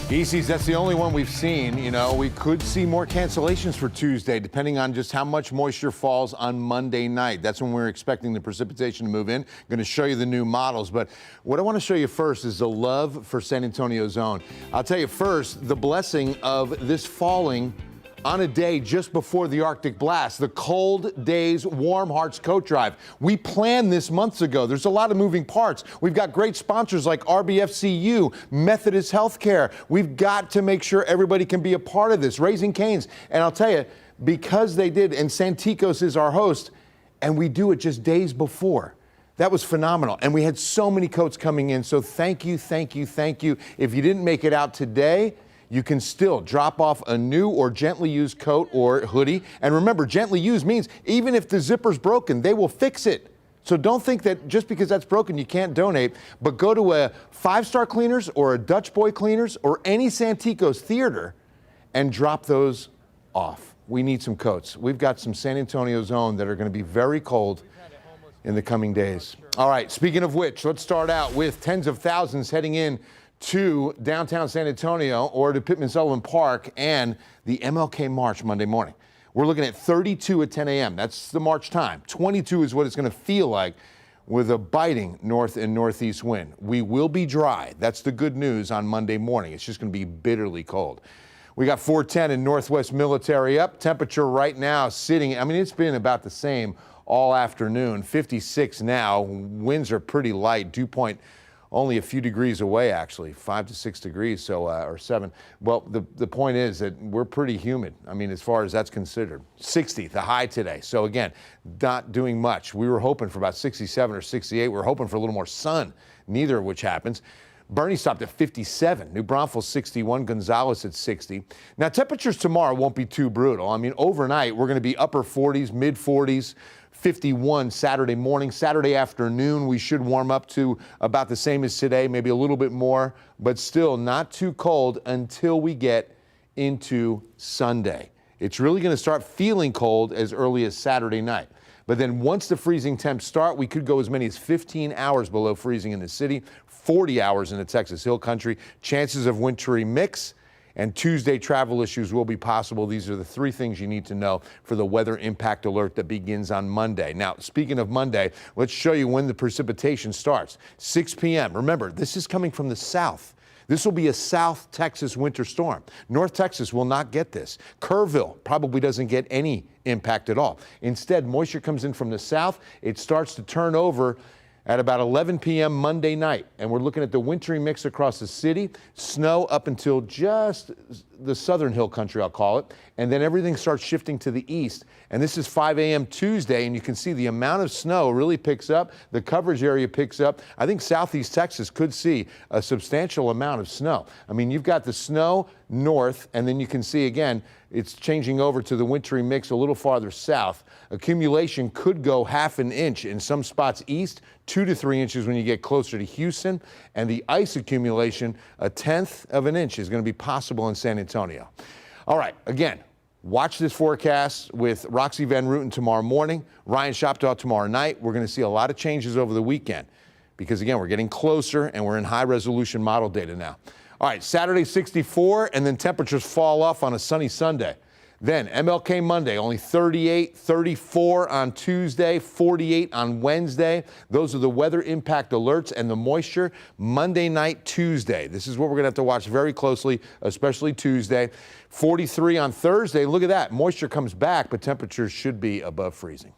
Easties, that's the only one we've seen. You know, we could see more cancellations for Tuesday, depending on just how much moisture falls on Monday night. That's when we're expecting the precipitation to move in. I'm going to show you the new models. But what I want to show you first is the love for San Antonio zone. I'll tell you first, the blessing of this falling on a day just before the Arctic blast, the Cold Days Warm Hearts Coat Drive. We planned this months ago. There's a lot of moving parts. We've got great sponsors like RBFCU, Methodist Healthcare. We've got to make sure everybody can be a part of this. Raising Cane's. And I'll tell you, because they did, and Santikos is our host, and we do it just days before. That was phenomenal. And we had so many coats coming in. So thank you, thank you, thank you. If you didn't make it out today, you can still drop off a new or gently used coat or hoodie. And remember, gently used means even if the zipper's broken, they will fix it. So don't think that just because that's broken, you can't donate. But go to a 5-Star Cleaners or a Dutch Boy Cleaners or any Santikos theater and drop those off. We need some coats. We've got some San Antonio zone that are going to be very cold in the coming days. All right, speaking of which, let's start out with tens of thousands heading in to downtown San Antonio or to Pittman Sullivan Park and the MLK March Monday morning. We're looking at 32 at 10 a.m. That's the march time. 22 is what it's going to feel like with a biting north and northeast wind. We will be dry. That's the good news on Monday morning. It's just going to be bitterly cold. We got 410 in Northwest Military up. Temperature right now sitting, I mean, it's been about the same all afternoon. 56 now. Winds are pretty light. Dew point only a few degrees away, actually, 5 to 6 degrees, so or 7. Well, the point is that we're pretty humid. I mean, as far as that's considered. 60, the high today. So again, not doing much. We were hoping for about 67 or 68. We were hoping for a little more sun, neither of which happens. Bernie stopped at 57. New Braunfels 61, Gonzales at 60. Now, temperatures tomorrow won't be too brutal. I mean, overnight, we're going to be upper 40s, mid 40s. 51 Saturday morning. Saturday afternoon, we should warm up to about the same as today, maybe a little bit more, but still not too cold until we get into Sunday. It's really going to start feeling cold as early as Saturday night. But then once the freezing temps start, we could go as many as 15 hours below freezing in the city, 40 hours in the Texas Hill Country. Chances of wintry mix. And Tuesday travel issues will be possible. These are the 3 things you need to know for the weather impact alert that begins on Monday. Now, speaking of Monday, let's show you when the precipitation starts. 6 p.m. Remember, this is coming from the south. This will be a South Texas winter storm. North Texas will not get this. Kerrville probably doesn't get any impact at all. Instead, moisture comes in from the south. It starts to turn over at about 11 p.m. Monday night. And we're looking at the wintry mix across the city, snow up until just the southern hill country, I'll call it. And then everything starts shifting to the east. And this is 5 a.m. Tuesday, and you can see the amount of snow really picks up. The coverage area picks up. I think southeast Texas could see a substantial amount of snow. I mean, you've got the snow north, and then you can see again, it's changing over to the wintry mix a little farther south. Accumulation could go ½ an inch in some spots east, 2 to 3 inches when you get closer to Houston, and the ice accumulation, 1/10 of an inch is going to be possible in San Antonio. All right, again, watch this forecast with Roxy Van Ruten tomorrow morning, Ryan Shoptaw tomorrow night. We're going to see a lot of changes over the weekend because, again, we're getting closer and we're in high-resolution model data now. All right, Saturday 64, and then temperatures fall off on a sunny Sunday. Then MLK Monday, only 38, 34 on Tuesday, 48 on Wednesday. Those are the weather impact alerts and the moisture. Monday night, Tuesday. This is what we're going to have to watch very closely, especially Tuesday. 43 on Thursday. Look at that. Moisture comes back, but temperatures should be above freezing.